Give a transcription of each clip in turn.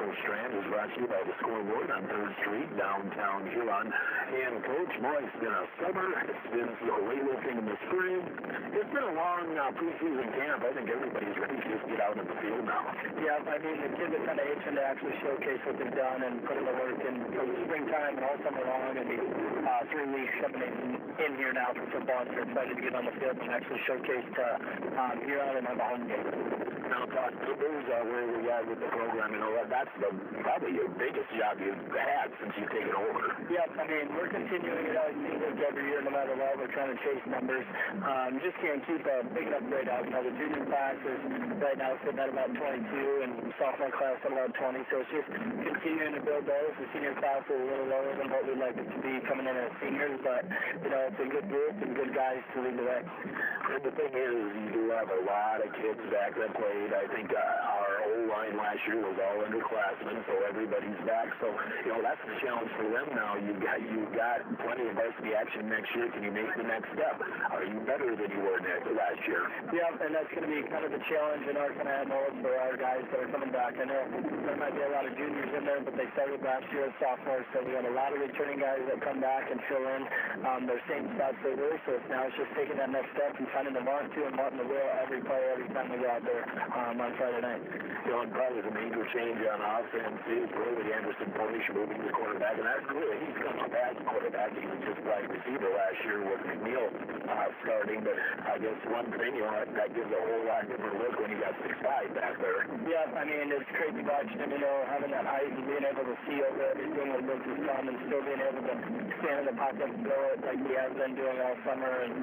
Coach Strand is brought to you by the Scoreboard on 3rd Street, downtown Huron. And Coach, boy, it's been a summer. It's been weightlifting in the spring. It's been a long preseason camp. I think everybody's ready to just get out in the field now. Yeah, I mean, the kids are kind of itching to actually showcase what they've done and put in the work in springtime and all summer long. I mean, 3 weeks coming in here now for football, and they're excited to get on the field and actually showcase to Huron and have a home game. Now, talk numbers, where we at with the program, you know, that's probably your biggest job you've had since you've taken over. Yep, I mean, we're continuing it out every year, no matter what. We're trying to chase numbers. Just can't keep a big enough grade out. You know, the junior class is right now sitting at about 22, and sophomore class at about 20, so it's just continuing to build those. The senior class is a little lower than what we'd like it to be coming in as seniors, but, you know, it's a good group and good guys to lead the way. And the thing is, you do have a lot of kids back that played. I think our O-line last year was all underclassmen, so everybody's back. So, you know, that's the challenge for them now. You've got plenty of varsity action next year. Can you make the next step? Are you better than you were last year? Yeah, and that's going to be kind of the challenge in our kind of mode for our guys that are coming back. I know there might be a lot of juniors in there, but they started last year as sophomores, so we got a lot of returning guys that come back and fill in their same spots they were. So now it's just taking that next step and finding the want to and wanting the will every play, every time we go out there on Friday night. You know, and probably the major change on offense is really Anderson Polish moving the quarterback, and that's really, he's come up as a quarterback. He was just wide receiver last year with McNeil starting, but I guess one thing, you know, that gives a whole lot different look when you got 6'5" back there. Yeah, I mean, it's crazy watching him, you know, having that height and being able to see over everything when Brooks is coming and still being able to stand in the pocket and throw it like he has been doing all summer and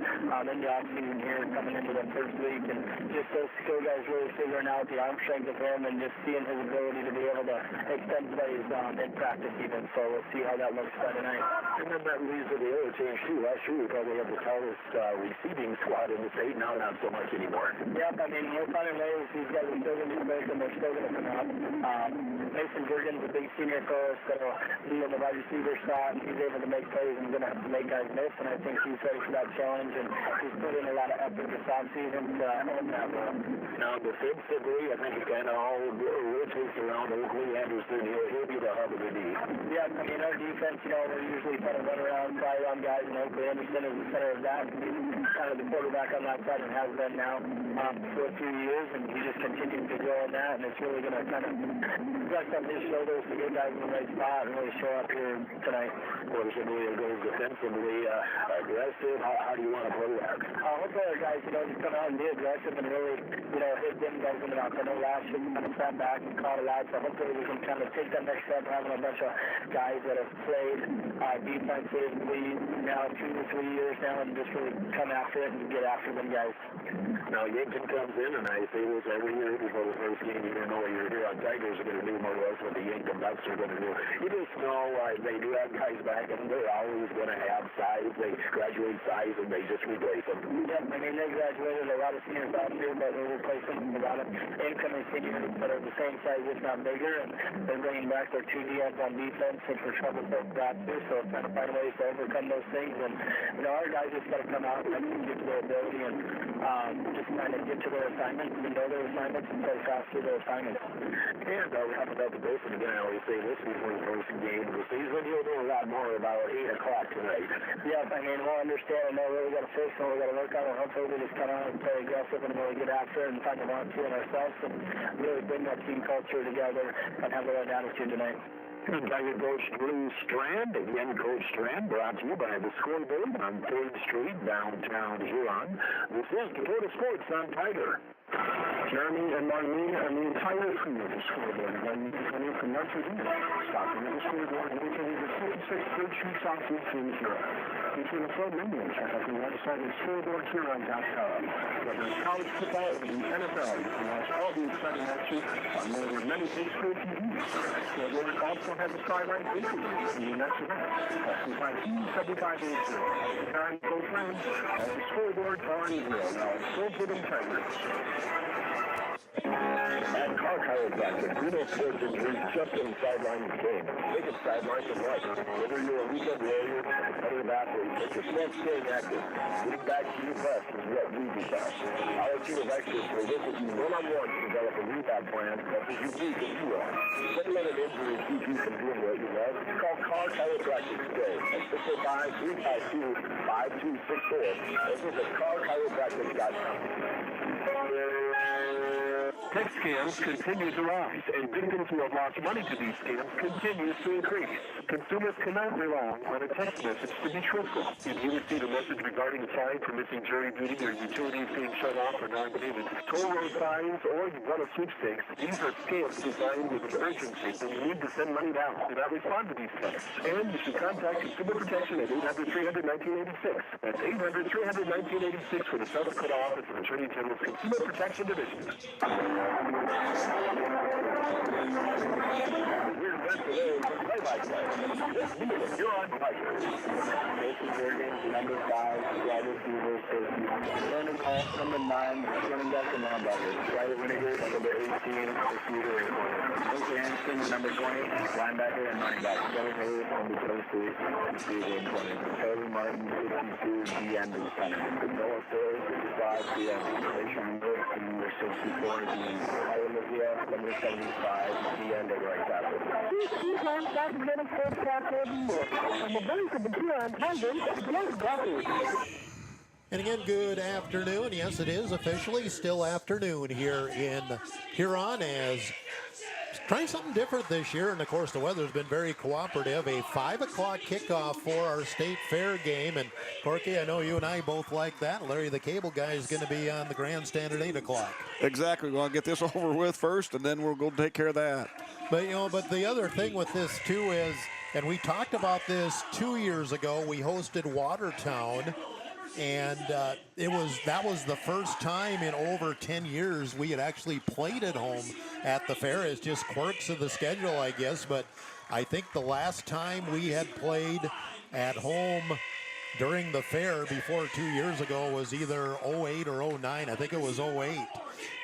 in the offseason here coming into the first week, and just those skill guys really figuring out the arm strength of him and just seeing his ability to be able to extend plays in practice even. So we'll see how that looks Friday night. And then that leads to the other change too. Last year we probably had the tallest receiving squad in the state. Now not so much anymore. Yep, I mean, we're finding ways these guys are still going to be big and they're still going to come out. Mason Jurgen's a big senior for us that'll be in the wide receiver spot, and he's able to make plays and going to have to make guys miss, and I think he's ready for that challenge, and he's put in a lot of effort this offseason to own that role. Now, defensively, I think it kind of all rotates around Oakley Anderson. He'll be the hub of the D. Yeah, I mean, our defense, you know, we're usually kind of run around, fly around guys, and Oakley Anderson is the center of that. He's kind of the quarterback on that side and has been now for a few years, and he just continues to grow in that, and it's really going to kind of rest on his shoulders to get guys in the right spot and really show up here tonight. Fortunately, it goes defensively aggressive. How do you want to play that? Hopefully our guys, you know, just come out and be aggressive and really, you know, hit them guys in the mouth. I know last year we kind of sat back and caught a lot, so hopefully we can kind of take that next step, having a bunch of guys that have played defensively now 2 to 3 years now and just really come after it and get after them guys. Now, Yankton comes in, and I say this every year before the first game. You don't know what your Huron Tigers are going to do, more or less what the Yankton Bucks are going to do. You just know they do have guys back, and they're always going to have size. They graduate size, and they just replace them. Yep, I mean, they graduated a lot of seniors last year, but we're replacing a lot of incoming seniors that are the same size, if not bigger, and they're bringing back their 2 DNs on defense, which we're troubled with that too, so trying to find ways to overcome those things. And, you know, our guys just got to come out and execute to their ability and just kind of get to their assignments and know their assignments and play fast through their assignments. And we're talking about the Basin again. I always say this before the first game of the season. You'll know a lot more about 8 o'clock tonight. Yep, I mean, we'll understand and know what we got to fix and what we got to work on, and hopefully we just come out and play aggressive and really get after it and find the want to in ourselves and really bring that team culture together and have the right attitude tonight. Tiger Coach Drew Strand, again Coach Strand, brought to you by the Scoreboard on 3rd Street, downtown Huron. This is Dakota Sports on Tiger. Jeremy and Marlene and the entire crew of the Scoreboard again coming from Yankton, stopping at the Scoreboard and located at 56 3rd Street Southeast in Huron. Featuring a full menu, check out the website at scoreboardhuron.com. Whether it's college football or the NFL, you can watch all the exciting action on more than many big screen TVs. Scoreboard also has a sideline interview in the next event. That's by T7580. And go friends at the Scoreboard Bar and Grill, now at Scoreboard and Tigers. At Car Chiropractic, we know sports injuries just in the sidelines game. Take it sidelines of life. Whether you're a weekend warrior, a competitive athlete, but you're still staying active, getting back to your best is what we do best. Our team of experts will work with you one-on-one to develop a rehab plan that is unique as you are. Send them an and doing what you love. It's called Car Chiropractic today at 605-352-5264. This is at carchiropractic.com. Tech scams continue to rise, and victims who have lost money to these scams continues to increase. Consumers cannot rely on a text message to be truthful. If you receive a message regarding a fine for missing jury duty or utilities being shut off or non-payment, toll road fines, or you run a sweepstakes, these are scams designed with an urgency, and you need to send money now. Do not respond to these texts. And you should contact Consumer Protection at 800-300-1986. That's 800-300-1986 for the South Dakota Office of Attorney General's Consumer Protection Division. Huron Tigers. This is your game, number 5, wide receiver, safety. Learning call, number 9, running back and linebacker. Ryder Winnegar, number 18, receiver and corner. Luke Yankton, number 20, linebacker and running back. Trevor Hayes, number 26, receiver and corner. Charlie Martin, 52, DN and center. Noah Phillips, 55, DN. Rachel Wood, number 64, DN. Olivia, number 75, DN and right tackle. And again, good afternoon. Yes, it is officially still afternoon here in Huron, as trying something different this year. And of course, the weather's been very cooperative. A 5 o'clock kickoff for our state fair game. And Corky, I know you and I both like that. Larry, the cable guy, is going to be on the grandstand at 8 o'clock. Exactly. We'll get this over with first, and then we'll go take care of that. But, you know, but the other thing with this, too, is, and we talked about this 2 years ago, we hosted Watertown, and that was the first time in over 10 years we had actually played at home at the fair. It's just quirks of the schedule, I guess, but I think the last time we had played at home during the fair before 2 years ago was either 08 or 09. I think it was 08.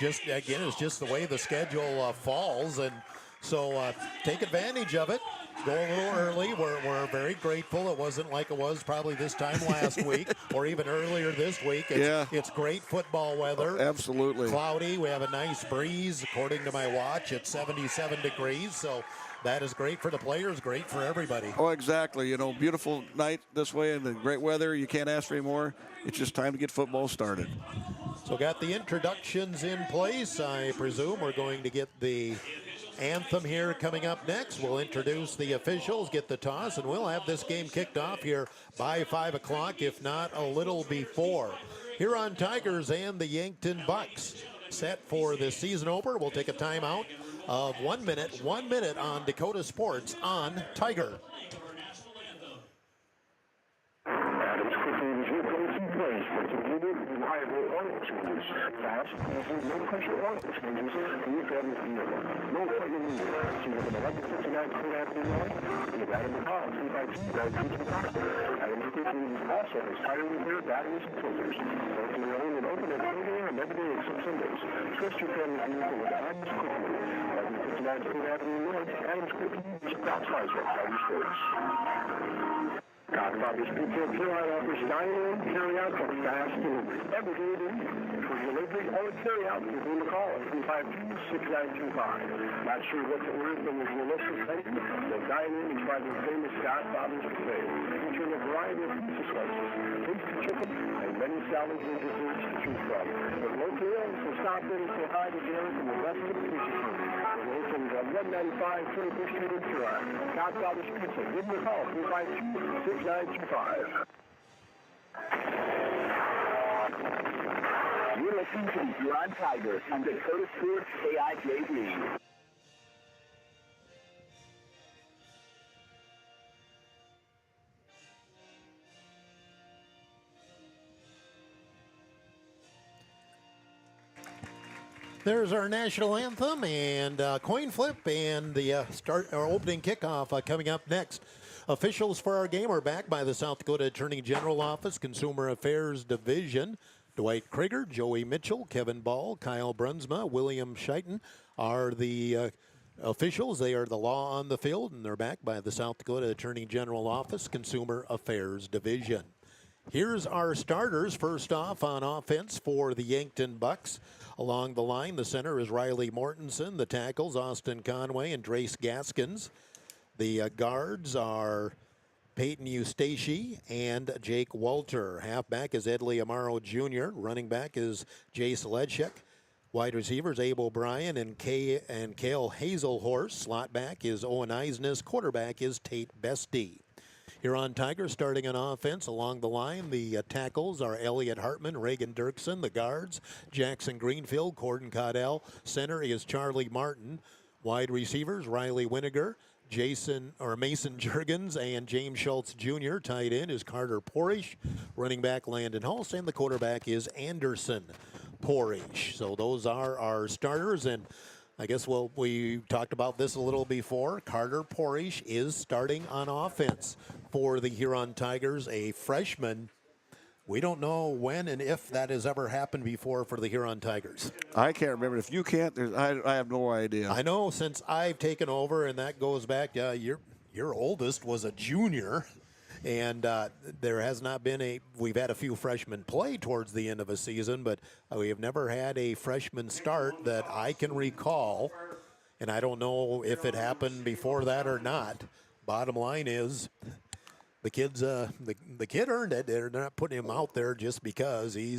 Just, again, it's just the way the schedule falls, and so take advantage of it. Go a little early. We're very grateful. It wasn't like it was probably this time last week or even earlier this week. It's great football weather. Absolutely. Cloudy. We have a nice breeze. According to my watch, it's 77 degrees. So that is great for the players, great for everybody. Oh, exactly. You know, beautiful night this way and the great weather. You can't ask for any more. It's just time to get football started. So got the introductions in place. I presume we're going to get the anthem here coming up next. We'll introduce the officials, get the toss, and we'll have this game kicked off here by 5 o'clock, if not a little before. Huron Tigers and the Yankton Bucks set for the season opener. We'll take a timeout of 1 minute on Dakota Sports on Tiger. Fast, easy, no pressure on it changes. Use every field. No equipment needed. So you have an 1159 Code Avenue North. You have Adam McCall, 352, Adam Quickly also has tire repair, batteries, and filters. Both in your own and open at Code and every day except Sundays. Trust your family's vehicle with Adam's Quickly. 1159 Code Avenue North, Adam's Quickly, Scott Spicer, Tiger Sports. Godfather's Pizza Huron offers dine-in, carry-out for fast food. Every day for delivery or carry-out, give them a call at 352-6925. Not sure what to order from the delicious menu? So dine in and try the famous Godfather's Pizza, featuring a variety of pizza slices, tasty chicken, and many salads and desserts to choose from. But locally owned, so stop in and say hi to Derek and the rest of the pizza crew. We're open at 195 24th Street in Huron. Godfather's Pizza. Give them a call, 352-6925. You're listening to the Huron Tigers on Dakota Sports KIJV. There's our national anthem and coin flip, and the opening kickoff coming up next. Officials for our game are backed by the South Dakota Attorney General Office, Consumer Affairs Division. Dwight Krieger, Joey Mitchell, Kevin Ball, Kyle Brunsma, William Scheiten are the officials. They are the law on the field, and they're backed by the South Dakota Attorney General Office, Consumer Affairs Division. Here's our starters. First off on offense for the Yankton Bucks. Along the line, the center is Riley Mortensen. The tackles, Austin Conway and Drace Gaskins. The guards are Peyton Eustace and Jake Walter. Halfback is Edley Amaro Jr. Running back is Jace Ledchik. Wide receivers Abe O'Brien and Cale Hazelhorse. Slot back is Owen Eisnes. Quarterback is Tate Bestie. Huron Tigers starting on offense along the line. The tackles are Elliot Hartman, Reagan Dirksen. The guards, Jackson Greenfield, Corden Caudell. Center is Charlie Martin. Wide receivers, Riley Winiger, Mason Jurgens, and James Schultz Jr. Tight end is Carter Porish. Running back Landon Hulse, and the quarterback is Anderson Porish. So those are our starters, and I guess we talked about this a little before. Carter Porish is starting on offense for the Huron Tigers, a freshman. We don't know when and if that has ever happened before for the Huron Tigers. I can't remember. If you can't, I have no idea. I know since I've taken over, and that goes back, your oldest was a junior, and there has not been we've had a few freshmen play towards the end of a season, but we have never had a freshman start that I can recall, and I don't know if it happened before that or not. Bottom line is, the kid earned it. They're not putting him out there just because he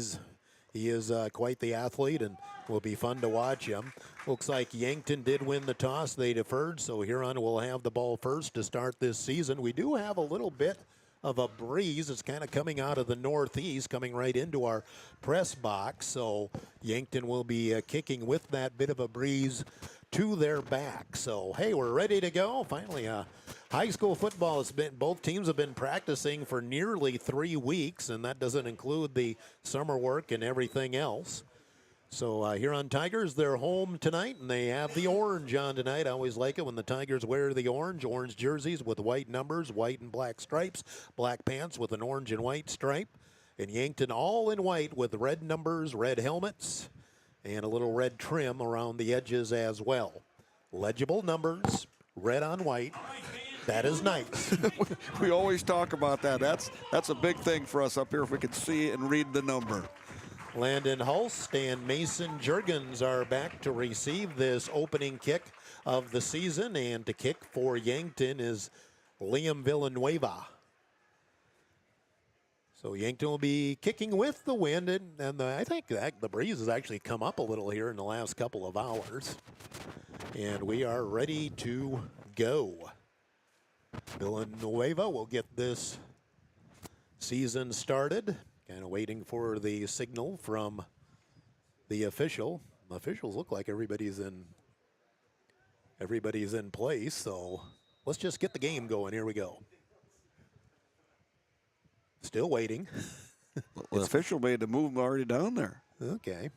is quite the athlete and will be fun to watch him. Looks like Yankton did win the toss. They deferred, so Huron will have the ball first to start this season. We do have a little bit of a breeze. It's kind of coming out of the northeast, coming right into our press box. So Yankton will be kicking with that bit of a breeze to their back. So, hey, we're ready to go. Finally, high school football has been, both teams have been practicing for nearly 3 weeks, and that doesn't include the summer work and everything else. So Huron Tigers, they're home tonight, and they have the orange on tonight. I always like it when the Tigers wear the orange jerseys with white numbers, white and black stripes, black pants with an orange and white stripe, and Yankton all in white with red numbers, red helmets, and a little red trim around the edges as well. Legible numbers, red on white. That is nice. We always talk about that. That's a big thing for us up here if we can see and read the number. Landon Hulst and Mason Jurgens are back to receive this opening kick of the season, and to kick for Yankton is Liam Villanueva. So Yankton will be kicking with the wind, and I think that the breeze has actually come up a little here in the last couple of hours. And we are ready to go. Villanueva will get this season started. Kind of waiting for the signal from the official. The officials look like everybody's in place, so let's just get the game going. Here we go. Still waiting. The official made the move already down there. Okay.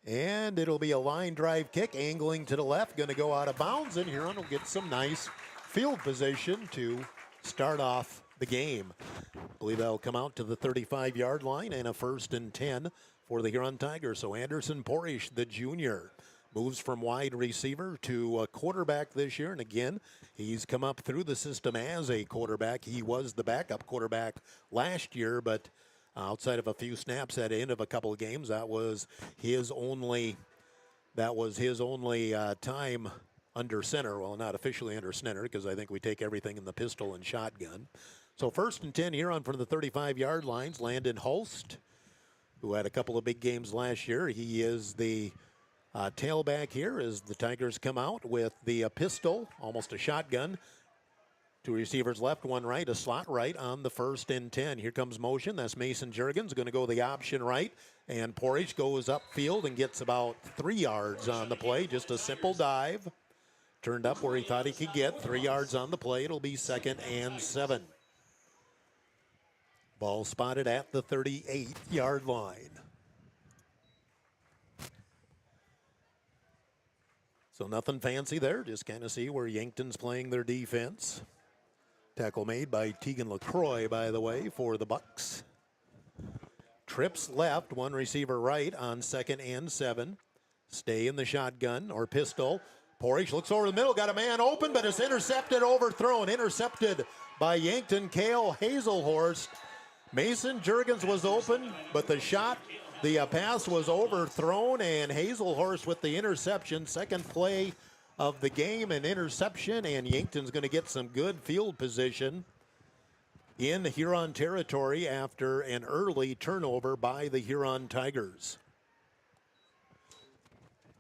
And it'll be a line drive kick, angling to the left, going to go out of bounds, and Huron will get some nice field position to start off the game. I believe that'll come out to the 35-yard line, and a 1st and 10 for the Huron Tigers. So Anderson Porish, the junior, moves from wide receiver to a quarterback this year. And again, he's come up through the system as a quarterback. He was the backup quarterback last year, but outside of a few snaps at the end of a couple of games, that was his only time under center. Well, not officially under center, because I think we take everything in the pistol and shotgun. So 1st and 10 here on from the 35-yard lines. Landon Hulst, who had a couple of big games last year. He is the tailback here as the Tigers come out with the pistol, almost a shotgun. 2 receivers left, 1 right, a slot right on the 1st and 10. Here comes motion. That's Mason Jurgens going to go the option right. And Porish goes upfield and gets about 3 yards on the play. Just a simple dive. Turned up where he thought he could get. 3 yards on the play. It'll be 2nd and 7. Ball spotted at the 38-yard line. So nothing fancy there. Just kind of see where Yankton's playing their defense. Tackle made by Tegan LaCroix, by the way, for the Bucks. Trips left, 1 receiver right on 2nd and 7. Stay in the shotgun or pistol. Porish looks over the middle, got a man open, but it's intercepted, overthrown. Intercepted by Yankton, Cale Hazelhorst. Mason Jurgens was open, but the pass was overthrown, and Hazelhorst with the interception. Second play of the game, an interception, and Yankton's going to get some good field position in Huron territory after an early turnover by the Huron Tigers.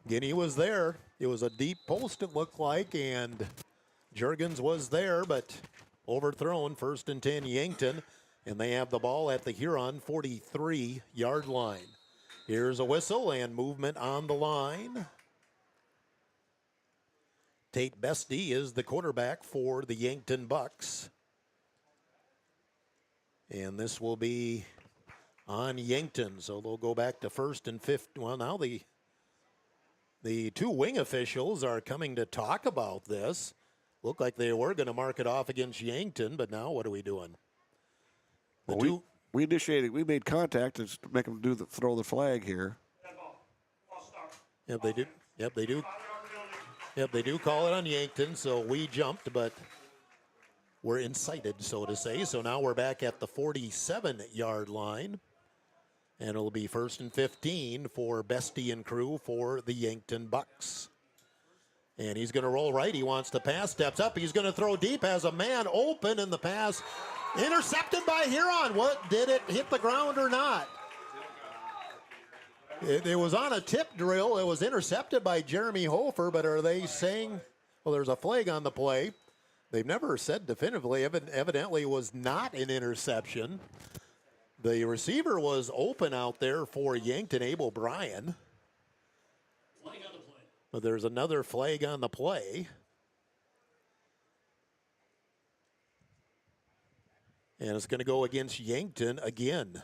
Again, he was there. It was a deep post, it looked like, and Juergens was there, but overthrown. 1st and 10 Yankton, and they have the ball at the Huron 43-yard line. Here's a whistle and movement on the line. Tate Bestie is the quarterback for the Yankton Bucks. And this will be on Yankton, so they'll go back to 1st and 5. Well, now the two wing officials are coming to talk about this. Looked like they were going to mark it off against Yankton, but now what are we doing? We initiated. We made contact to make them throw the flag here. Yep, they do. Yep, they do. Yep, they do call it on Yankton, so we jumped, but we're incited, so to say. So now we're back at the 47-yard line, and it'll be 1st and 15 for Bestie and crew for the Yankton Bucks. And he's going to roll right. He wants to pass, steps up. He's going to throw deep, has a man open, and the pass intercepted by Huron. What, did it hit the ground or not? It was on a tip drill. It was intercepted by Jeremy Hofer, but are they saying, well, there's a flag on the play. They've never said definitively. Evidently it was not an interception. The receiver was open out there for Yankton, Abe O'Brien. But there's another flag on the play. And it's going to go against Yankton again.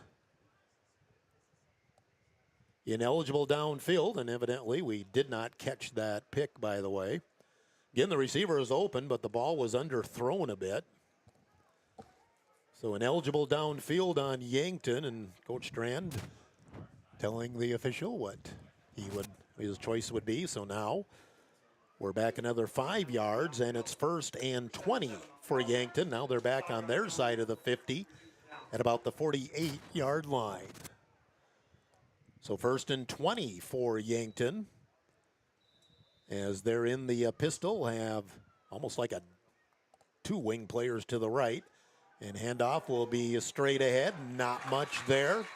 Ineligible downfield, and evidently we did not catch that pick, by the way. Again, the receiver is open, but the ball was underthrown a bit. So ineligible downfield on Yankton, and Coach Strand telling the official what his choice would be. So now we're back another 5 yards, and it's 1st and 20 for Yankton. Now they're back on their side of the 50 at about the 48-yard line. So 1st and 20 for Yankton, as they're in the pistol, have almost like two wing players to the right, and handoff will be straight ahead. Not much there.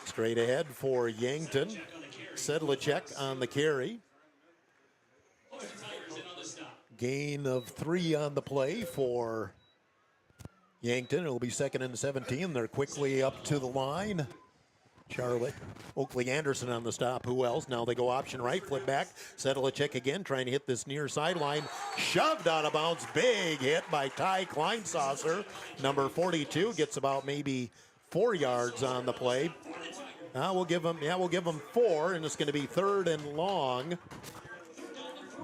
Straight ahead for Yankton. Sedlicek on the carry. Gain of 3 on the play for Yankton. It'll be 2nd and 17. They're quickly up to the line. Charlie Oakley Anderson on the stop. Who else? Now they go option right, flip back. Sedlicek again, trying to hit this near sideline. Shoved out of bounds. Big hit by Ty Kleinsasser. Number 42 gets about maybe 4 yards on the play. We'll give him 4, and it's going to be 3rd and long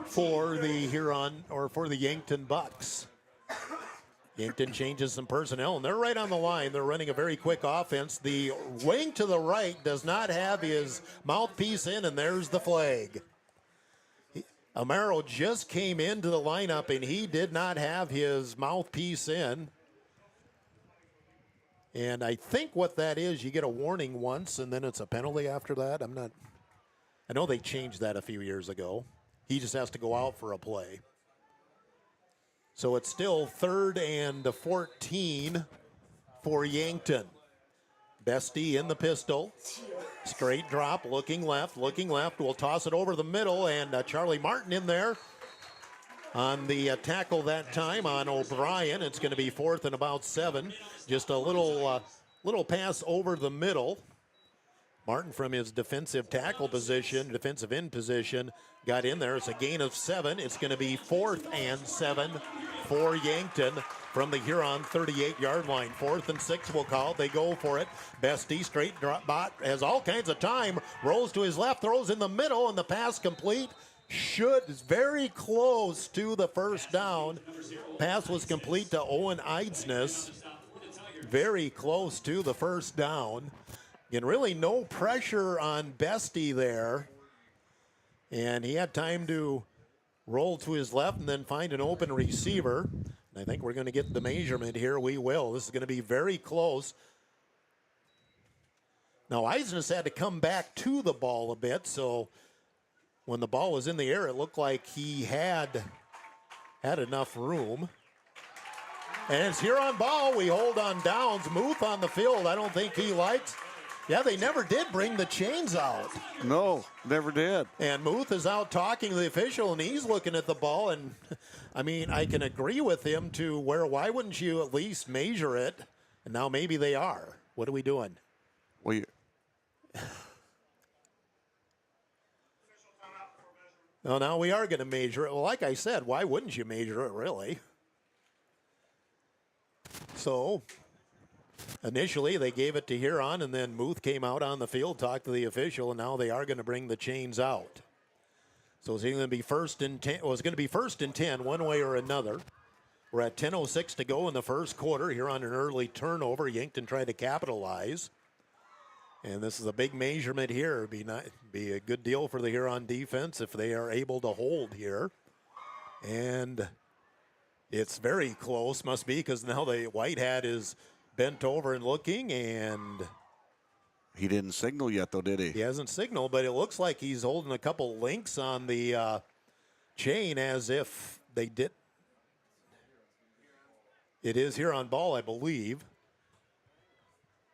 for the Huron, or for the Yankton Bucks. Yankton changes some personnel, and they're right on the line. They're running a very quick offense. The wing to the right does not have his mouthpiece in, and there's the flag. Amaro just came into the lineup, and he did not have his mouthpiece in. And I think what that is, you get a warning once, and then it's a penalty after that. I know they changed that a few years ago. He just has to go out for a play. So it's still 3rd and 14 for Yankton. Bestie in the pistol. Straight drop, looking left. We'll toss it over the middle, and Charlie Martin in there on the tackle that time on O'Brien. It's going to be 4th and about 7. Just a little pass over the middle. Martin from his defensive end position, got in there. It's a gain of 7. It's going to be 4th and 7 for Yankton from the Huron 38-yard line. 4th and 6 we'll call it. They go for it. Bestie, straight drop bot, has all kinds of time. Rolls to his left, throws in the middle, and the pass complete. Is very close to the first down. Pass was complete to Owen Eidsness. Very close to the first down. And really no pressure on Bestie there. And he had time to roll to his left and then find an open receiver. And I think we're going to get the measurement here. We will. This is going to be very close. Now, Eidsness had to come back to the ball a bit, so when the ball was in the air, it looked like he had enough room. And it's Huron ball. We hold on downs. Muth on the field. I don't think he likes. Yeah, they never did bring the chains out. No, never did. And Muth is out talking to the official, and he's looking at the ball. And, I mean, I can agree with him to where, why wouldn't you at least measure it? And now maybe they are. What are we doing? Well, Well, now we are going to measure it. Well, like I said, why wouldn't you measure it, really? So, initially, they gave it to Huron, and then Muth came out on the field, talked to the official, and now they are going to bring the chains out. So it's going to be first and 10. Well, it's going to be first and 10, one way or another. We're at 10:06 to go in the first quarter. Huron an early turnover. Yankton tried to capitalize. And this is a big measurement here. It'd be a good deal for the Huron defense if they are able to hold here. And it's very close, must be, because now the white hat is bent over and looking, and he didn't signal yet, though, did he? He hasn't signaled, but it looks like he's holding a couple links on the chain as if they did. It is Huron ball, I believe.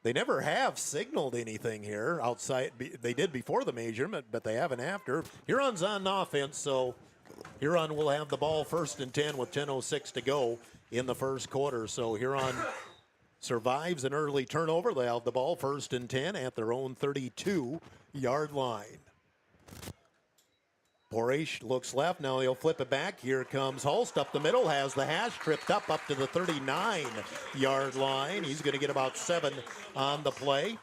They never have signaled anything here outside. They did before the measurement, but they haven't after. Huron's on offense, so Huron will have the ball first and 10 with 10:06 to go in the first quarter. So Huron survives an early turnover. They have the ball first and 10 at their own 32-yard line. Porish looks left. Now he'll flip it back. Here comes Hulst up the middle. Has the hash tripped up to the 39-yard line. He's going to get about 7 on the play.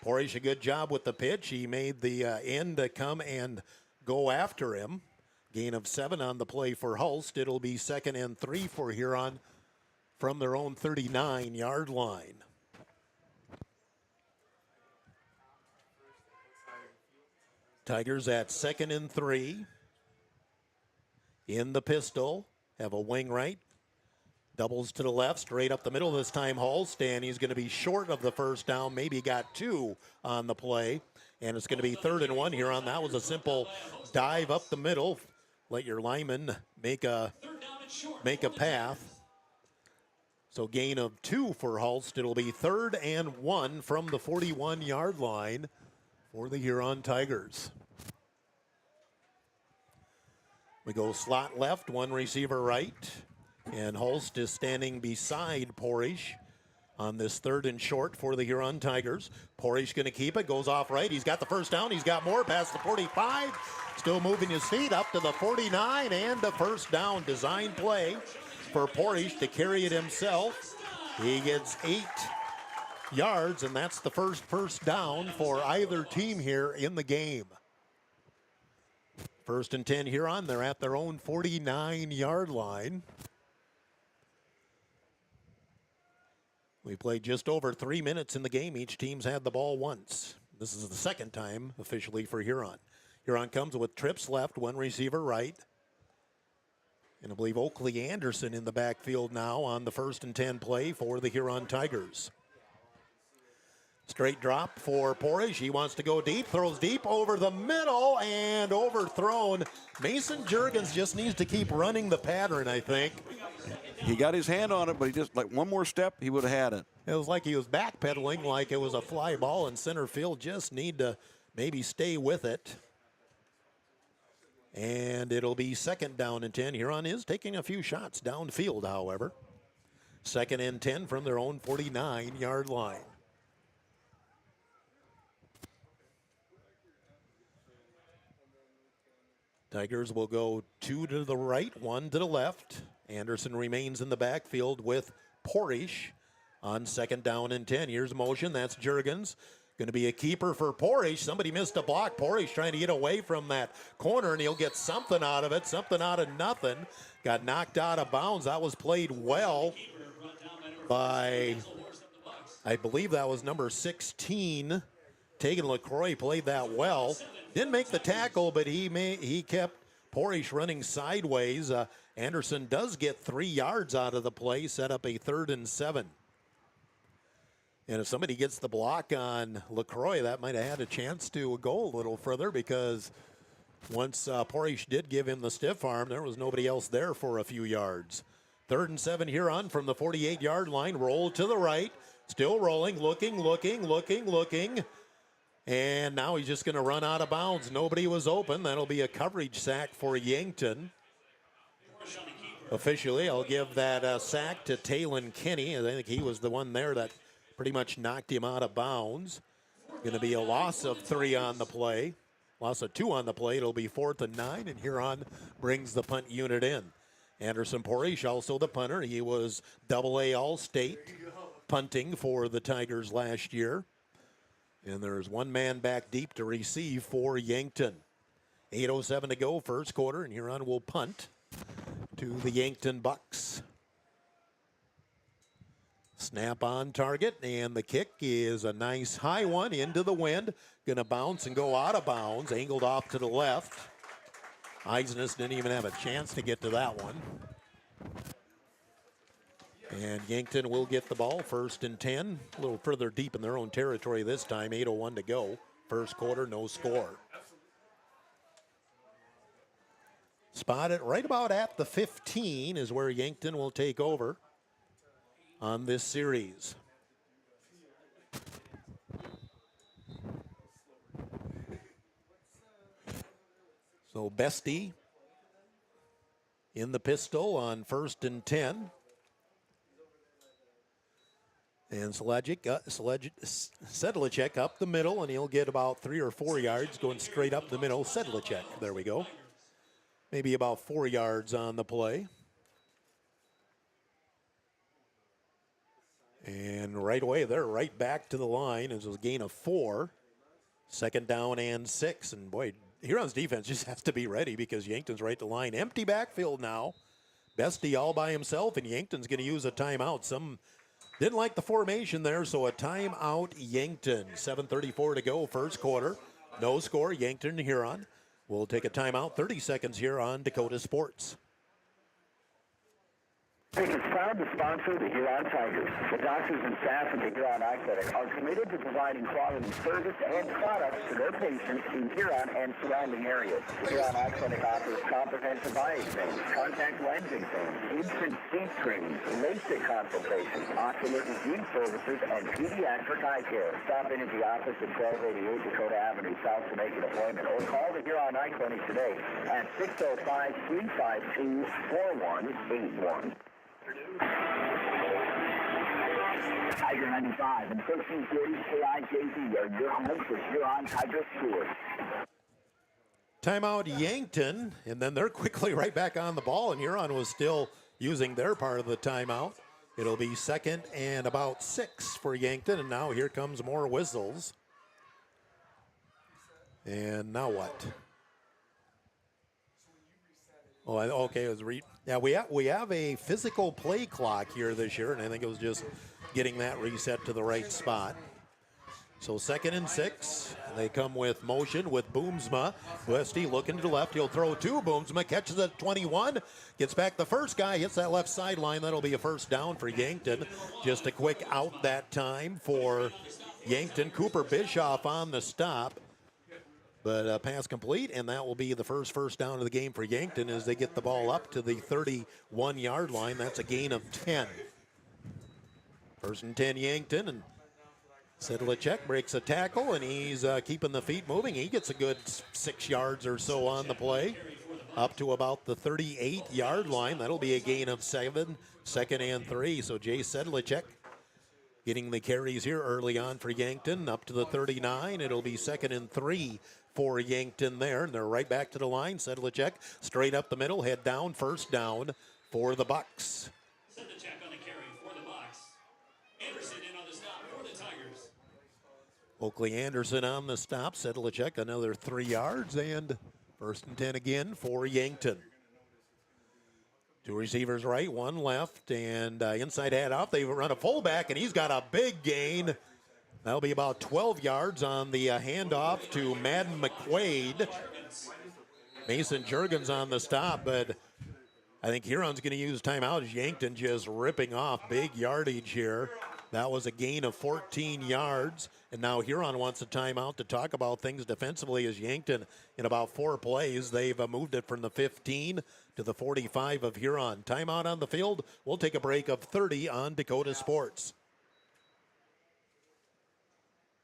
Porish a good job with the pitch. He made the end to come and go after him. Gain of 7 on the play for Hulst. It'll be 2nd and 3 for Huron from their own 39-yard line. Tigers at 2nd and 3. In the pistol, have a wing right. Doubles to the left, straight up the middle this time, Hulst, and he's going to be short of the first down. Maybe got 2 on the play, and it's going to be 3rd and 1 here on. That was a simple dive up the middle. Let your lineman make a path. So gain of 2 for Hulst. It'll be 3rd and 1 from the 41-yard line for the Huron Tigers. We go slot left, one receiver right, and Hulst is standing beside Porish on this 3rd and short for the Huron Tigers. Porish going to keep it, goes off right. He's got the first down. He's got more past the 45. Still moving his feet up to the 49 and a first down. Design play for Porish to carry it himself. He gets 8 yards, and that's the first down for either team here in the game. 1st and 10 Huron. They're at their own 49-yard line. We played just over 3 minutes in the game. Each team's had the ball once. This is the 2nd time officially for Huron. Huron comes with trips left, one receiver right. And I believe Oakley Anderson in the backfield now on the 1st and 10 play for the Huron Tigers. Straight drop for Porish. He wants to go deep, throws deep over the middle and overthrown. Mason Juergens just needs to keep running the pattern, I think. He got his hand on it, but he just, like one more step, he would have had it. It was like he was backpedaling like it was a fly ball in center field. Just need to maybe stay with it. And it'll be 2nd down and 10. Huron is taking a few shots downfield, however. 2nd and 10 from their own 49-yard line. Tigers will go 2 to the right, 1 to the left. Anderson remains in the backfield with Porish on 2nd down and 10. Here's motion. That's Juergens. Going to be a keeper for Porish. Somebody missed a block. Porish trying to get away from that corner, and he'll get something out of it, something out of nothing. Got knocked out of bounds. That was played well by, I believe that was number 16. Tegan LaCroix played that well. Didn't make the tackle, but he kept Porish running sideways. Anderson does get 3 yards out of the play, set up a 3rd and 7. And if somebody gets the block on LaCroix, that might have had a chance to go a little further because Once Porish did give him the stiff arm, there was nobody else there for a few yards. 3rd and 7 Huron from the 48-yard line. Roll to the right. Still rolling, looking. And now he's just going to run out of bounds. Nobody was open. That'll be a coverage sack for Yankton. Officially, I'll give that sack to Talon Kinney. I think he was the one there that pretty much knocked him out of bounds. Going to be a loss of 3 on the play. Loss of 2 on the play. It'll be 4th and 9, and Huron brings the punt unit in. Anderson Porish, also the punter. He was AA All-State punting for the Tigers last year. And there's one man back deep to receive for Yankton. 8:07 to go, first quarter, and Huron will punt to the Yankton Bucks. Snap on target, and the kick is a nice high one into the wind. Going to bounce and go out of bounds, angled off to the left. Eisness didn't even have a chance to get to that one. And Yankton will get the ball, 1st and 10. A little further deep in their own territory this time, 8:01 to go. First quarter, no score. Spotted right about at the 15 is where Yankton will take over on this series. So Bestie in the pistol on 1st and 10. And Sedlicek up the middle, and he'll get about 3 or 4 yards going straight up the middle. Sedlicek, there we go. Maybe about 4 yards on the play. And right away, they're right back to the line. It's a gain of 4. 2nd down and 6. And boy, Huron's defense just has to be ready because Yankton's right to line. Empty backfield now. Bestie all by himself, and Yankton's going to use a timeout. Some didn't like the formation there, so a timeout Yankton. 7:34 to go, first quarter. No score, Yankton Huron. We'll take a timeout, 30 seconds here on Dakota Sports. It is proud to sponsor the Huron Tigers. The doctors and staff of the Huron Eye Clinic are committed to providing quality service and products to their patients in Huron and surrounding areas. The Huron Eye Clinic offers comprehensive eye exams, contact lens exams, instant teeth screenings, LASIK consultations, ocular disease services, and pediatric eye care. Stop in at the office at 1288 Dakota Avenue South to make an appointment, or call the Huron Eye Clinic today at 605-352-4181. Tiger 95 and 1340 KIJZ are your home for Huron Tiger Sports. Timeout Yankton, and then they're quickly right back on the ball, and Huron was still using their part of the timeout. It'll be 2nd and about 6 for Yankton, and now here comes more whistles. And now what? Oh, okay, it was yeah, we have a physical play clock here this year, and I think it was just getting that reset to the right spot. So 2nd and 6. They come with motion with Boomsma. Westy looking to the left. He'll throw to Boomsma. Catches at 21. Gets back the first guy. Hits that left sideline. That'll be a first down for Yankton. Just a quick out that time for Yankton. Cooper Bischoff on the stop. But pass complete, and that will be the first down of the game for Yankton as they get the ball up to the 31-yard line. That's a gain of 10. 1st and 10 Yankton, and Sedlicek breaks a tackle, and he's keeping the feet moving. He gets a good 6 yards or so on the play, up to about the 38-yard line. That'll be a gain of 7, 2nd and 3. So Jay Sedlicek getting the carries here early on for Yankton, up to the 39. It'll be 2nd and 3 for Yankton there, and they're right back to the line. Sedlicek straight up the middle, head down, first down for the Bucks. Sedlicek on the carry for the Bucks. Anderson in on the stop for the Tigers. Oakley Anderson on the stop. Sedlicek another 3 yards, and 1st and 10 again for Yankton. 2 receivers right, 1 left, and inside head off. They run a fullback, and he's got a big gain. That'll be about 12 yards on the handoff to Madden McQuaid. Mason Juergens on the stop, but I think Huron's going to use timeout as Yankton just ripping off big yardage here. That was a gain of 14 yards. And now Huron wants a timeout to talk about things defensively as Yankton, in about 4 plays, they've moved it from the 15 to the 45 of Huron. Timeout on the field. We'll take a break of 30 on Dakota Sports.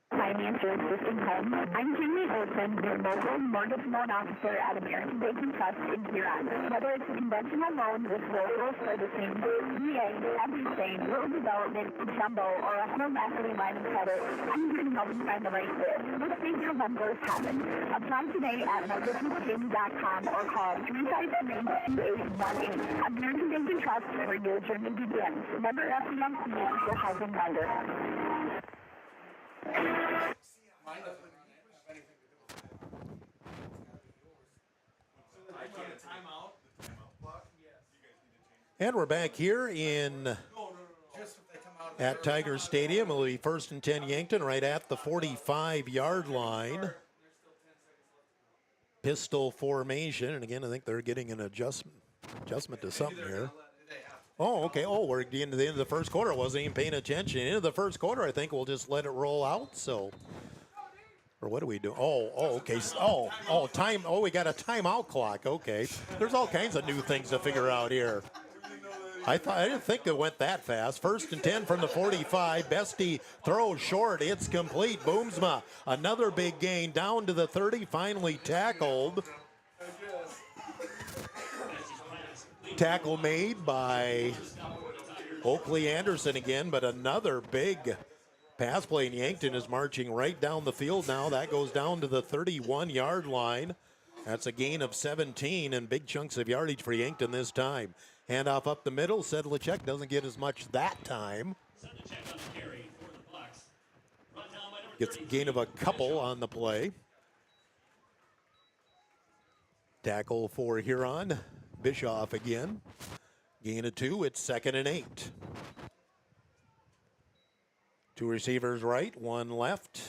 Financial Assistance Home. I'm Jamie Olson, your local mortgage loan officer at American Bank and Trust in Huron. Whether it's a conventional loan with local servicing, VA, everything, rural development, jumbo, or a home equity line of credit, I'm here to help you find the right fit. Let's make your numbers happen. Apply today at mortgagewithjamie.com or call 353-2818. American Bank and Trust, where your journey begins. Member FDIC, equal housing lender. And we're back here at Tiger Stadium. It'll be 1st and 10 Yankton right at the 45-yard line. Pistol formation, and again, I think they're getting an adjustment to something here. Oh, okay. Oh, we're getting to the end of the first quarter. I wasn't even paying attention. Into the first quarter, I think we'll just let it roll out. So, or what do we do? Oh, okay. Time. Oh, we got a timeout clock. Okay. There's all kinds of new things to figure out here. I didn't think it went that fast. 1st and 10 from the 45. Bestie throws short. It's complete. Boomsma. Another big gain down to the 30. Finally tackled. Tackle made by Oakley Anderson again, but another big pass play, and Yankton is marching right down the field now. That goes down to the 31-yard line. That's a gain of 17 and big chunks of yardage for Yankton this time. Handoff up the middle. Sedlacek doesn't get as much that time. Gets a gain of a couple on the play. Tackle for Huron. Bischoff again. Gain of 2. It's 2nd and 8. 2 receivers right, 1 left.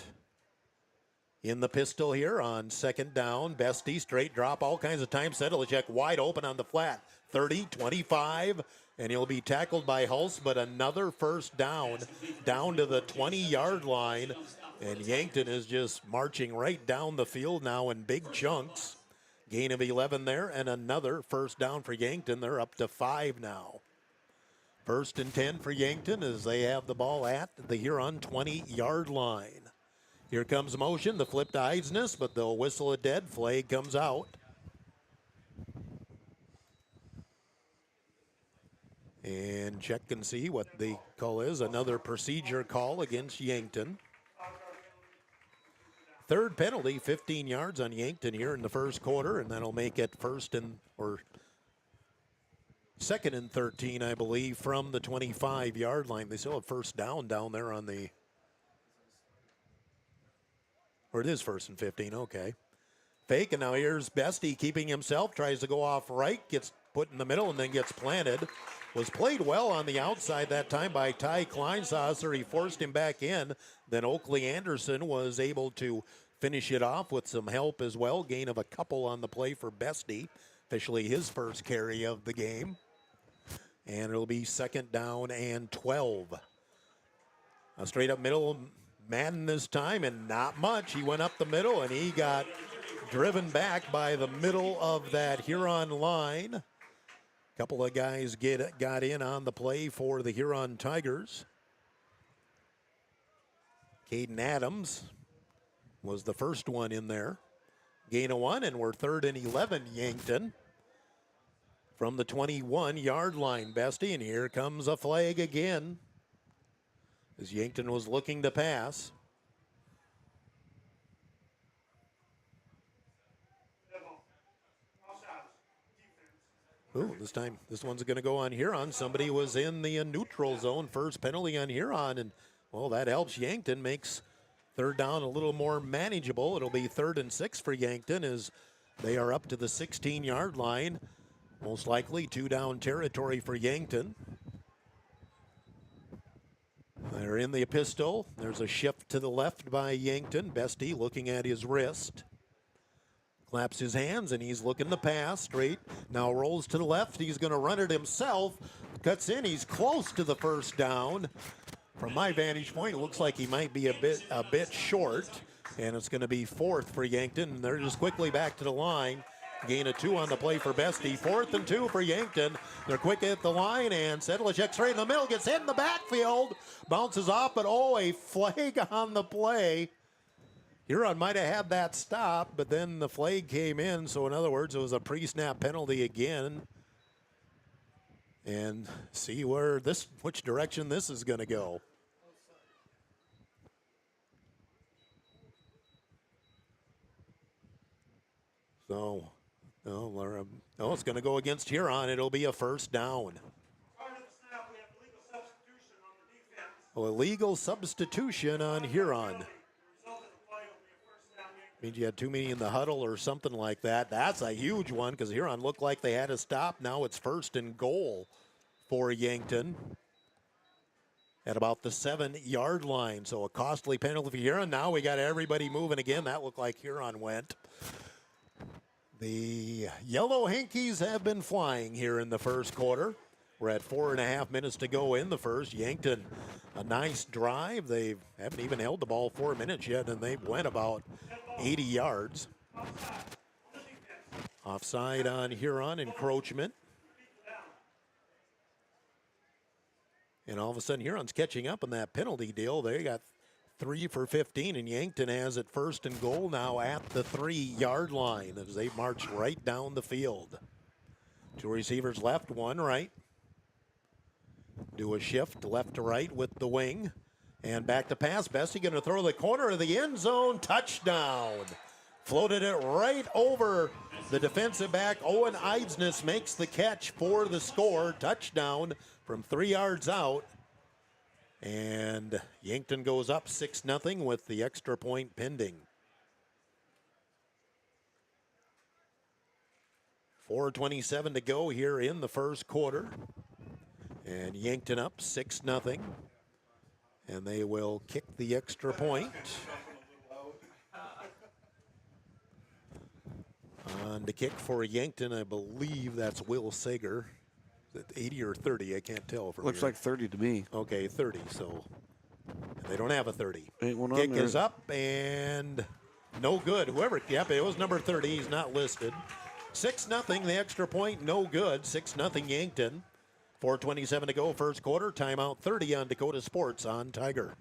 In the pistol here on 2nd down. Bestie, straight drop, all kinds of time. Sedlacek wide open on the flat. 30, 25, and he'll be tackled by Hulse, but another first down to the 20-yard line. And Yankton is just marching right down the field now in big chunks. Gain of 11 there, and another first down for Yankton. They're up to 5 now. 1st and 10 for Yankton as they have the ball at the Huron 20-yard line. Here comes motion, the flip to Eisness, but they'll whistle a dead. Flag comes out. And check and see what the call is. Another procedure call against Yankton. 3rd penalty, 15 yards on Yankton here in the first quarter, and that'll make it 2nd and 13, I believe, from the 25-yard line. They still have first down there on the, or it is 1st and 15, okay. Fake, and now here's Bestie keeping himself, tries to go off right, gets put in the middle, and then gets planted. Was played well on the outside that time by Ty Kleinsasser. He forced him back in. Then Oakley Anderson was able to finish it off with some help as well. Gain of a couple on the play for Bestie. Officially his first carry of the game. And it'll be 2nd down and 12. A straight up middle Madden this time, and not much. He went up the middle, and he got driven back by the middle of that Huron line. Couple of guys got in on the play for the Huron Tigers. Caden Adams was the first one in there. Gain of 1, and we're 3rd and 11, Yankton. From the 21-yard line, Bestie, and here comes a flag again as Yankton was looking to pass. Ooh, this one's going to go on Huron. Somebody was in the neutral zone. First penalty on Huron, and, well, that helps Yankton. Makes 3rd down a little more manageable. It'll be 3rd and 6 for Yankton as they are up to the 16-yard line. Most likely 2-down territory for Yankton. They're in the pistol. There's a shift to the left by Yankton. Bestie looking at his wrist. Claps his hands, and he's looking to pass straight. Now rolls to the left. He's going to run it himself. Cuts in. He's close to the first down. from my vantage point, it looks like he might be a bit short, and it's going to be 4th for Yankton. They're just quickly back to the line. Gain of 2 on the play for Bestie. 4th and 2 for Yankton. They're quick at the line, and Sedlicek straight in the middle, gets hit in the backfield, bounces off, but a flag on the play. Huron might have had that stop, but then the flag came in, so in other words, it was a pre-snap penalty again. And see which direction this is going to go. So, it's going to go against Huron. It'll be a first down. Illegal substitution on Huron. Means you had too many in the huddle or something like that. That's a huge one because Huron looked like they had a stop. Now it's 1st and goal for Yankton at about the 7-yard line. So a costly penalty for Huron. Now we got everybody moving again. That looked like Huron went. The Yellow Hankies have been flying here in the first quarter. We're at 4.5 minutes to go in the first. Yankton, a nice drive. They haven't even held the ball 4 minutes yet, and they went about 80 yards. Offside on Huron, encroachment. And all of a sudden, Huron's catching up in that penalty deal. They got 3 for 15, and Yankton has it 1st and goal now at the 3-yard line as they march right down the field. 2 receivers left, 1 right. Do a shift left to right with the wing. And back to pass. Bestie going to throw the corner of the end zone. Touchdown. Floated it right over the defensive back. Owen Eidsness makes the catch for the score. Touchdown from 3 yards out. And Yankton goes up 6-0 with the extra point pending. 4:27 to go here in the first quarter. And Yankton up 6-0. And they will kick the extra point. On the kick for Yankton, I believe that's Will Sager. Is it 80 or 30? I can't tell from Looks here. like 30 to me. Okay, 30. So they don't have a 30. Ain't one on Kick there. is up and no good. Yep, it was number 30. He's not listed. 6-0, the extra point, no good. 6-0 Yankton. 4:27 to go, first quarter. Timeout 30 on Dakota Sports on Tiger.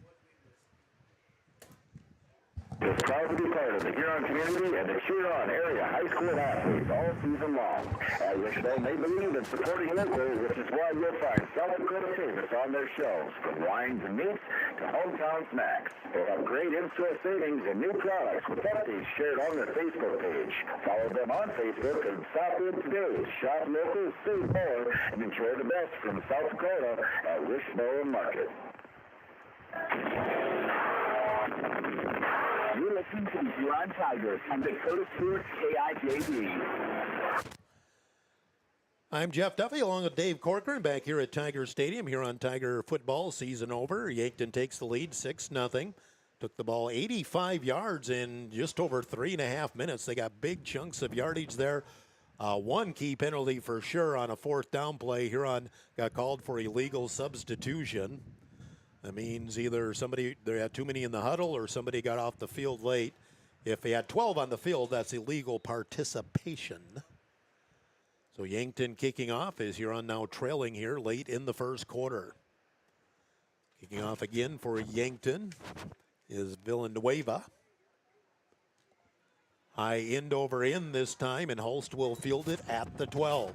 Is proud to be part of the Huron community and the Huron area high school athletes all season long. At Richmond, they believe in supporting local, which is why you'll find South Dakota favorites on their shelves, from wines and meats to hometown snacks. They have great in-store savings and new products with updates shared on their Facebook page. Follow them on Facebook and stop in today. Shop local, save more, and enjoy the best from South Dakota at Richmond Market. You're listening to the Huron Tigers on Dakota Sports KIJD. I'm Jeff Duffy along with Dave Corcoran back here at Tiger Stadium. Here on Tiger football season over. Yankton takes the lead 6-0. Took the ball 85 yards in just over 3.5 minutes. They got big chunks of yardage there. One key penalty for sure on a 4th down play. Huron got called for illegal substitution. That means either they had too many in the huddle or somebody got off the field late. If they had 12 on the field, that's illegal participation. So Yankton kicking off as Huron now trailing here late in the first quarter. Kicking off again for Yankton is Villanueva. High end over end this time, and Hulst will field it at the 12.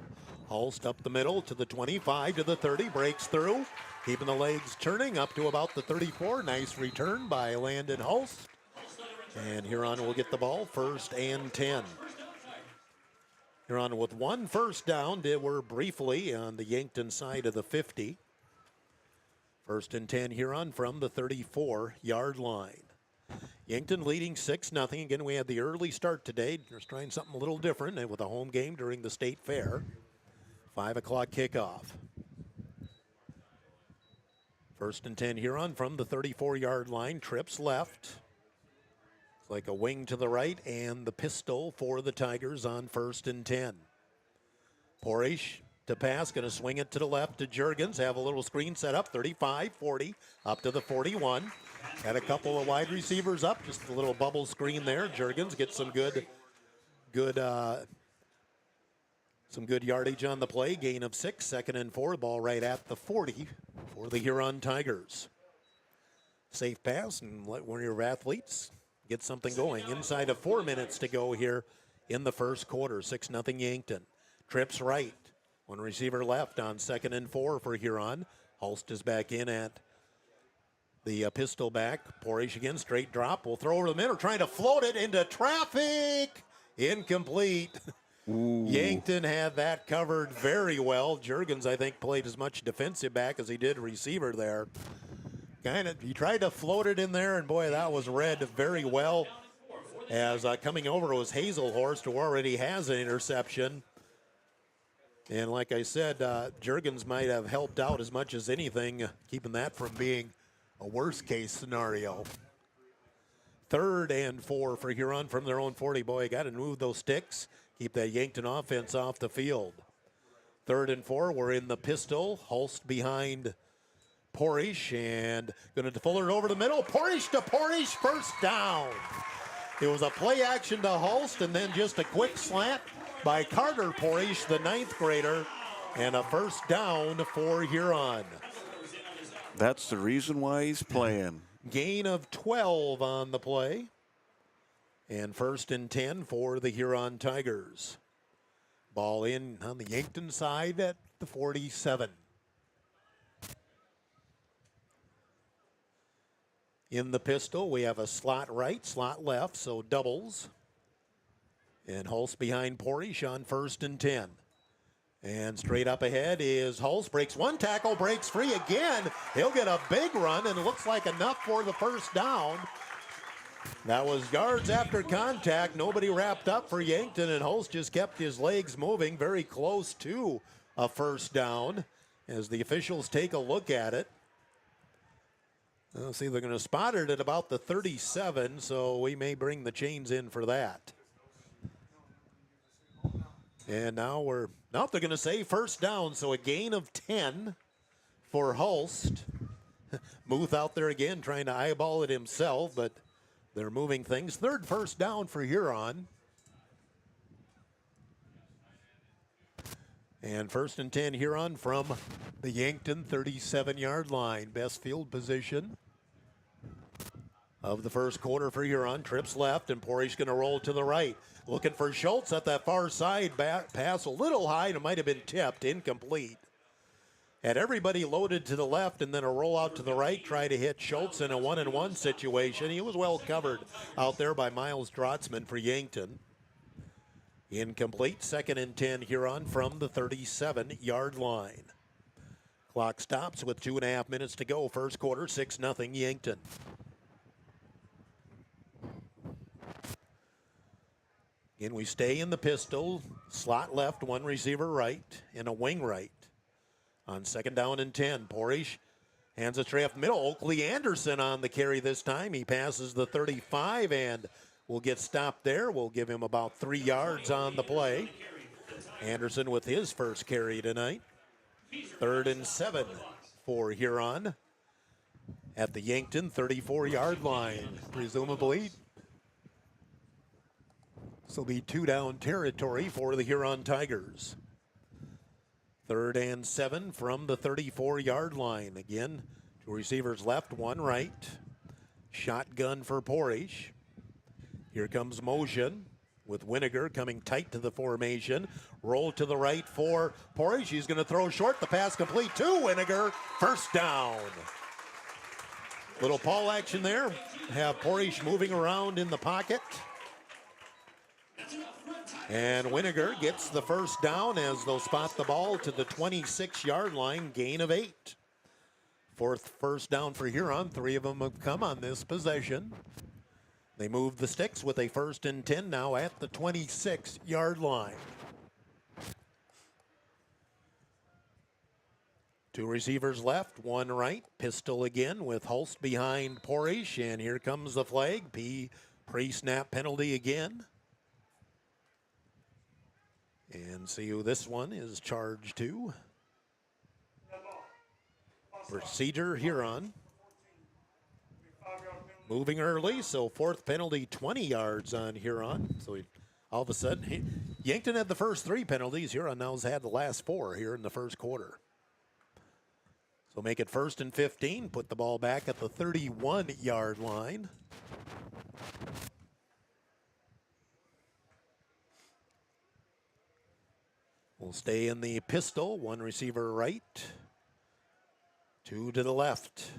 Hulst up the middle to the 25 to the 30, breaks through. Keeping the legs turning up to about the 34. Nice return by Landon Hulst. And Huron will get the ball 1st and 10. Huron with 1 first down. They were briefly on the Yankton side of the 50. 1st and 10 Huron from the 34-yard line. Yankton leading 6-0. Again, we had the early start today. Just trying something a little different with a home game during the state fair. 5 o'clock kickoff. 1st and 10 Huron from the 34-yard line. Trips left. It's like a wing to the right and the pistol for the Tigers on 1st and 10. Porish to pass. Going to swing it to the left to Juergens. Have a little screen set up. 35, 40, up to the 41. Had a couple of wide receivers up. Just a little bubble screen there. Juergens gets some good yardage on the play. Gain of 6, 2nd and 4. Ball right at the 40 for the Huron Tigers. Safe pass and let one of your athletes get something going. Inside of 4 minutes to go here in the first quarter. 6-0 Yankton. Trips right. One receiver left on 2nd and 4 for Huron. Hulst is back in at the pistol back. Porish again, straight drop. Will throw over the middle, trying to float it into traffic. Incomplete. Ooh. Yankton had that covered very well. Juergens, I think, played as much defensive back as he did receiver there. He tried to float it in there, and boy, that was read very well. As coming over was Hazelhorst, who already has an interception. And like I said, Juergens might have helped out as much as anything, keeping that from being a worst-case scenario. 3rd and 4 for Huron from their own 40. Boy, got to move those sticks. Keep that Yankton offense off the field. 3rd and 4, we're in the pistol. Hulst behind Porish and going to fuller it over the middle. Porish to Porish, first down. It was a play action to Hulst and then just a quick slant by Carter Porish, the 9th grader, and a first down for Huron. That's the reason why he's playing. Gain of 12 on the play. And 1st and 10 for the Huron Tigers. Ball in on the Yankton side at the 47. In the pistol, we have a slot right, slot left, so doubles. And Hulst behind Porish on 1st and 10. And straight up ahead is Hulst. Breaks one tackle, breaks free again. He'll get a big run, and it looks like enough for the first down. That was yards after contact. Nobody wrapped up for Yankton, and Hulst just kept his legs moving very close to a first down as the officials take a look at it. Let's see, they're going to spot it at about the 37, so we may bring the chains in for that. And now they're going to say first down, so a gain of 10 for Hulst. Muth out there again trying to eyeball it himself, but they're moving things. 3rd first down for Huron. And 1st and 10 Huron from the Yankton 37-yard line. Best field position of the first quarter for Huron. Trips left, and Porish going to roll to the right. Looking for Schultz at that far side. Pass a little high, and it might have been tipped. Incomplete. Had everybody loaded to the left and then a rollout to the right, try to hit Schultz in a 1-on-1 situation. He was well covered out there by Miles Drotzman for Yankton. Incomplete. 2nd and 10 Huron from the 37-yard line. Clock stops with 2.5 minutes to go. First quarter, 6-0 Yankton. Again, we stay in the pistol. Slot left, one receiver right, and a wing right. On 2nd down and 10, Porish hands a tray up middle. Oakley Anderson on the carry this time. He passes the 35 and will get stopped there. We'll give him about 3 yards on the play. Anderson with his first carry tonight. 3rd and 7 for Huron at the Yankton 34-yard line. Presumably, this will be 2-down territory for the Huron Tigers. 3rd and 7 from the 34-yard line. Again, 2 receivers left, 1 right. Shotgun for Porish. Here comes motion with Winiger coming tight to the formation. Roll to the right for Porish. He's going to throw short. The pass complete to Winiger. First down. Little Paul action there. Have Porish moving around in the pocket. And Winiger gets the first down as they'll spot the ball to the 26-yard line, gain of 8. 4th first down for Huron. 3 of them have come on this possession. They move the sticks with a 1st and 10 now at the 26-yard line. 2 receivers left, 1 right. Pistol again with Hulst behind Porish, and here comes the flag. Pre-snap penalty again. And see who this one is charged to. Procedure Huron. Moving early, so fourth penalty, 20 yards on Huron. So all of a sudden, Yankton had the first 3 penalties. Huron now has had the last 4 here in the first quarter. So make it 1st and 15. Put the ball back at the 31-yard line. We'll stay in the pistol. 1 receiver right, 2 to the left.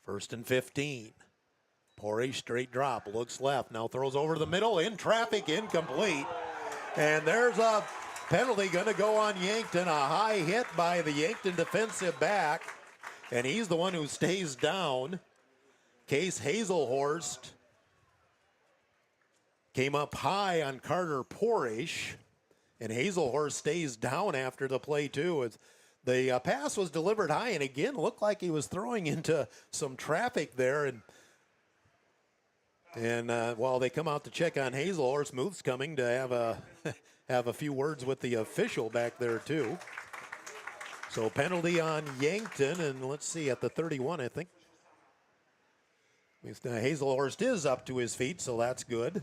1st and 15. Porage straight drop, looks left, now throws over the middle, in traffic, incomplete. And there's a penalty going to go on Yankton, a high hit by the Yankton defensive back. And he's the one who stays down. Case Hazelhorst came up high on Carter Porage. And Hazelhorst stays down after the play too. The pass was delivered high, and again, looked like he was throwing into some traffic there. And while they come out to check on Hazelhorst, Muth's coming to have a few words with the official back there too. So penalty on Yankton, and let's see, at the 31, I think. Hazelhorst is up to his feet, so that's good.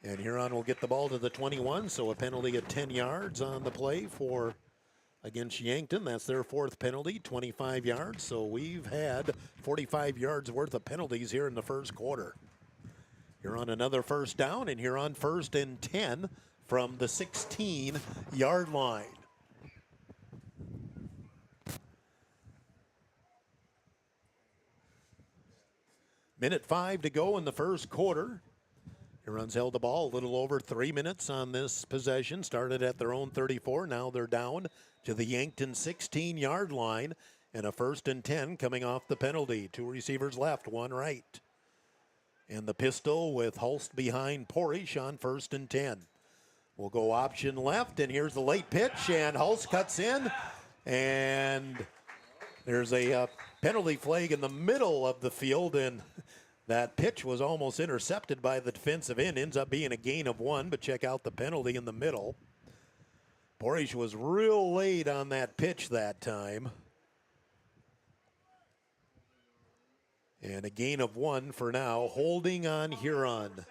And Huron will get the ball to the 21, so a penalty of 10 yards on the play for against Yankton. That's their 4th penalty, 25 yards. So we've had 45 yards worth of penalties here in the first quarter. Huron another first down, and Huron 1st and 10 from the 16-yard line. Minute 5 to go in the first quarter. Huron's held the ball a little over 3 minutes on this possession. Started at their own 34. Now they're down to the Yankton 16-yard line. And a 1st and 10 coming off the penalty. 2 receivers left, 1 right. And the pistol with Hulst behind Porage on 1st and 10. We'll go option left, and here's the late pitch, and Hulst cuts in. And there's a penalty flag in the middle of the field, and that pitch was almost intercepted by the defensive end. Ends up being a gain of 1, but check out the penalty in the middle. Porage was real late on that pitch that time. And a gain of 1 for now, holding on Huron.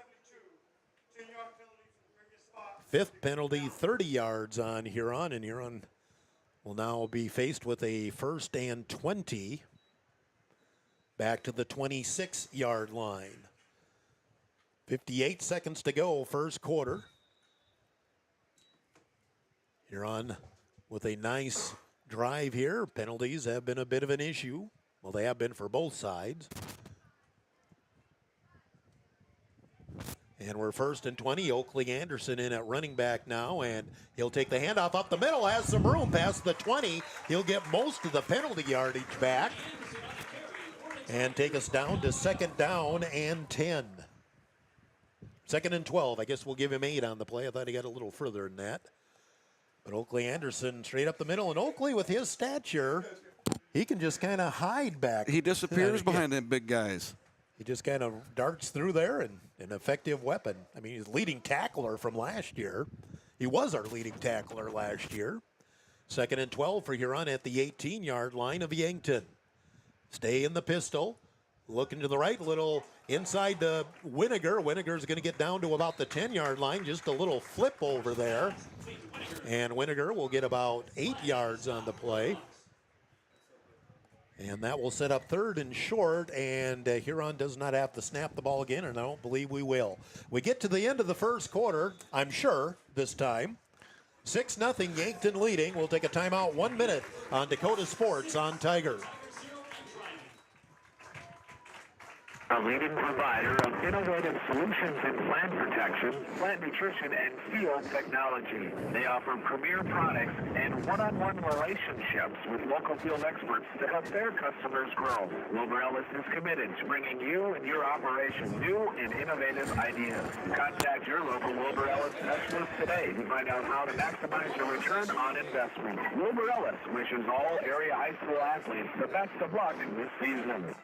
5th penalty, 30 yards on Huron, and Huron will now be faced with a 1st and 20. Back to the 26-yard line. 58 seconds to go, first quarter. Huron with a nice drive here. Penalties have been a bit of an issue. Well, they have been for both sides. And we're 1st and 20. Oakley Anderson in at running back now, and he'll take the handoff up the middle, has some room past the 20. He'll get most of the penalty yardage back. And take us down to 2nd down and 10. 2nd and 12. I guess we'll give him 8 on the play. I thought he got a little further than that. But Oakley Anderson straight up the middle. And Oakley, with his stature, he can just kind of hide back. He disappears behind them big guys. He just kind of darts through there, and an effective weapon. I mean, he's leading tackler from last year. He was our leading tackler last year. 2nd and 12 for Huron at the 18-yard line of Yankton. Stay in the pistol. Looking to the right, little inside to Winiger. Winiger's going to get down to about the 10-yard line. Just a little flip over there. And Winiger will get about 8 yards on the play. And that will set up 3rd and short. And Huron does not have to snap the ball again, and I don't believe we will. We get to the end of the first quarter, I'm sure, this time. 6-0, Yankton leading. We'll take a timeout, 1 minute on Dakota Sports on Tiger. A leading provider of innovative solutions in plant protection, plant nutrition, and field technology. They offer premier products and one-on-one relationships with local field experts to help their customers grow. Wilbur Ellis is committed to bringing you and your operation new and innovative ideas. Contact your local Wilbur Ellis specialist today to find out how to maximize your return on investment. Wilbur Ellis wishes all area high school athletes the best of luck this season.